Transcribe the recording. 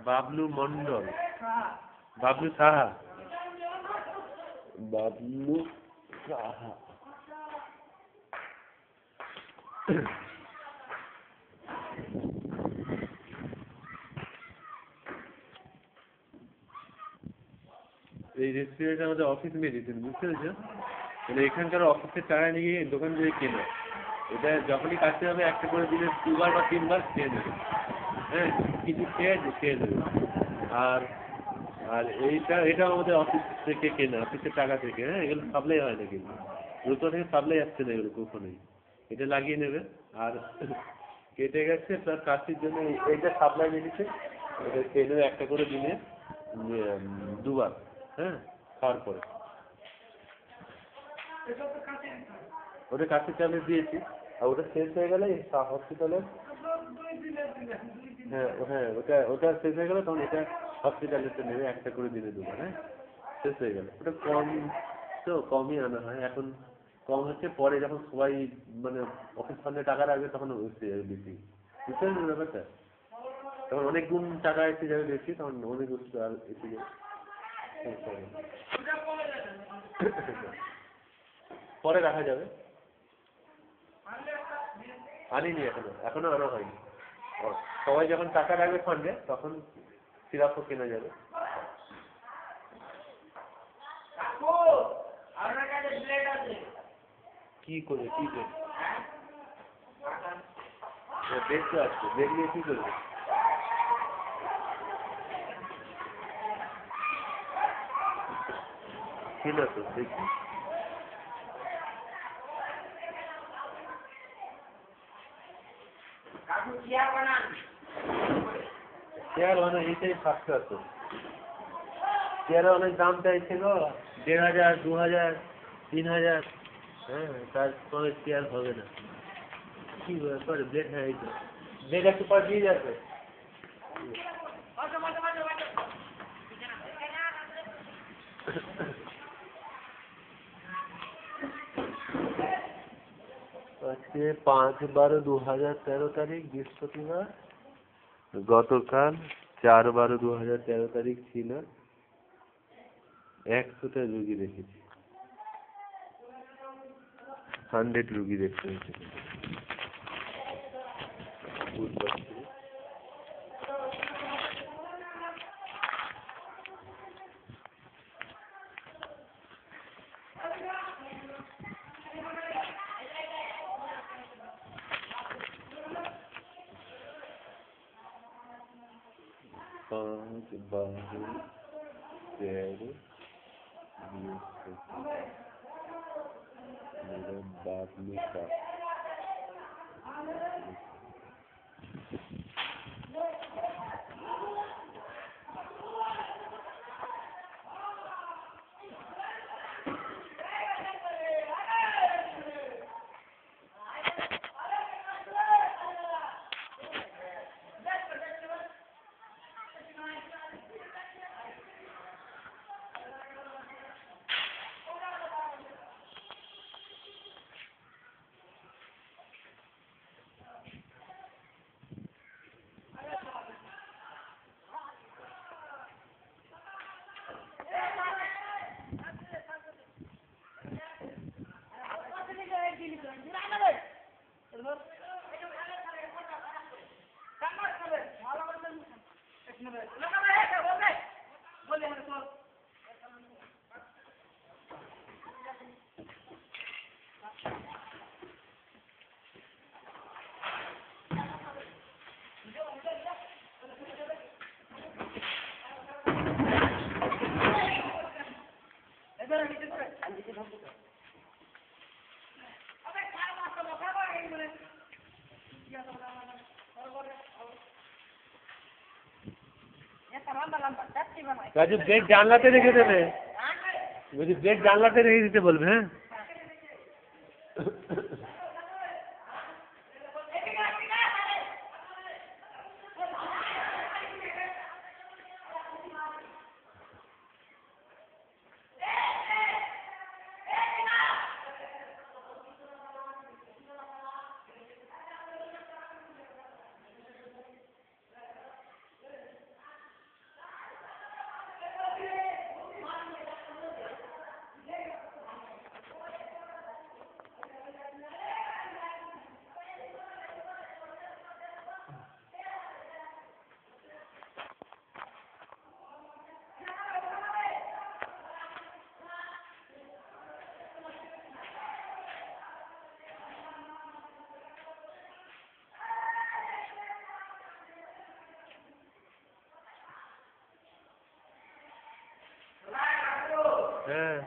বাবলু মন্ডল, বাবলু সাহা, বাবলু সাহা। এই রেস্টুরেন্ট আমাদের office medicine, বুঝতে পেরেছো? মানে এখানকার অফিসের টাকা নিয়ে দোকান থেকে কেনা। এটা যখনই কাটতে হবে একটা করে দিলে 2বার বা 3বার খেয়ে নেবে। হ্যাঁ, কিছু খেয়ে দেবে। আর আর এটাও আমাদের অফিস থেকে কেনা, অফিসের টাকা থেকে। হ্যাঁ, এগুলো সাপ্লাই হয় না, কিন্তু রুতো থেকে সাপ্লাই আসছে না এগুলো কখনোই। এটা লাগিয়ে নেবে। আর কেটে গেছে তার কাশির জন্য এইটা সাপ্লাই মেডিসিন। এটা খেয়ে নেবে একটা করে দিনে 2বার। হ্যাঁ, খাওয়ার পরে। ওটা কাশির ট্যাবলেট দিয়েছি। আর ওটা শেষ হয়ে গেলে হসপিটালে, হ্যাঁ ওটা শেষ হয়ে গেলে তখন এটা হসপিটালে নেবে একটা করে দিনে 2বার। হ্যাঁ, শেষ হয়ে গেল। ওটা কম তো কমই আনা হয় এখন। কম হচ্ছে, পরে যখন সবাই মানে অফিস ফান্ডে টাকা রাখবে তখন এসে যাবে বেশি। বুঝতে পারছেন ব্যাপারটা? তখন অনেক গুণ টাকা এসে যাবে বেশি, তখন অনেক ওষুধ আর এসে যাবে। পরে রাখা যাবে। আনিনি এখনো আনা হয়নি। সবাই যখন টাকা রাখবে ফান্ডে তখন সিরাপও কেনা যাবে। কি করবে বেড তো আছে, বেড নিয়ে কি করবে? ছিল তো, দেখি চেয়ার মানে এইটাই থাকতে হতো। চেয়ারে অনেক দাম চাইছে গো, 1500, 2000, 3000। হ্যাঁ, তার পরে চেয়ার হবে না। কি ব্যাপার? ব্লেড, হ্যাঁ এই তো ব্লেড একটু পর দিয়ে যাবে। আজকে 5/12/2013 তারিখ, বৃহস্পতিবার। গতকাল 4/12/2013 তারিখ ছিল। 100টা রুগী দেখেছি, 100 রুগী দেখতে হয়েছে। বুধবার ছিল। पाँच बारह 13 मेरा बाप में था। রাজু ব্রেক জানলাতে রেখে দেবে, বলছি ব্রেক জানলাতে রেখে দিতে বলবে। হ্যাঁ, হ্যাঁ